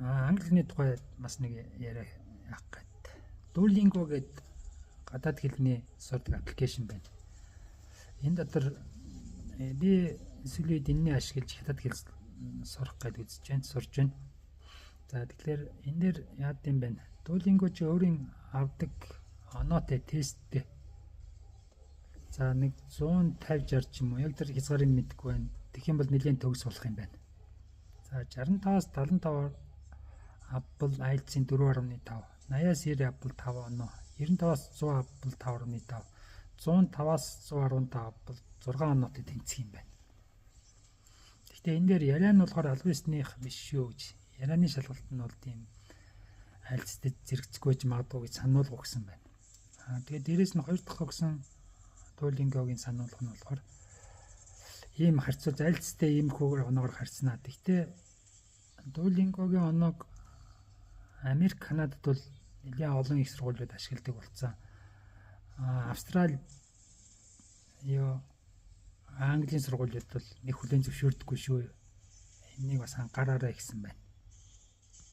англи хэлний тухай бас нэг яриа яах гээд. Duolingo гэдэг гадаад хэлний сурдаг аппликейшн байна. Энэ дотор би сүүлийн үед энэний ашиглаж хятад хэл сурах гээд үзэж байна, сурж байна. За тэгэхээр энэ дээр яад юм бэ? Duolingo чи өөрийн авдаг оноотой тесттэй. За нэг 150-60 ч юм уу. Яг тэр хязгаарыг мэдэхгүй байна. Тэгэх юм бол нэлийн төгс болох юм байна. За 65-аас 75 Apple IELTS-ийн 4.5, 80-аас 90 Apple 5 оноо, 95-аас 100 Apple 5.5, 105-аас 115 Apple 6 оноотой тэнцэх юм байна. Гэхдээ энэ дээр яриа нь болохоор албанысных биш шүү гэж. Ярианы шалгалт нь бол тийм IELTS-тэй зэрэгцэхгүй ч магадгүй гэж сануулга өгсөн байна. Тэгээд дээрэс нь хоёр дахь өгсөн Duolingo-гийн сануулга нь болохоор ийм харьцуулж IELTS-тэй ийм хүүгээр оноогоор харьцнаа. Гэхдээ Duolingo-гийн оноог Америк, Канадад бол нэлээд олон их сургуулиуд ашигладаг болсон. Австрали, Английн сургуулиуд бол нэг хүлээн зөвшөөрдөггүй шүү. Энийг бас анхаараарай гэсэн байна.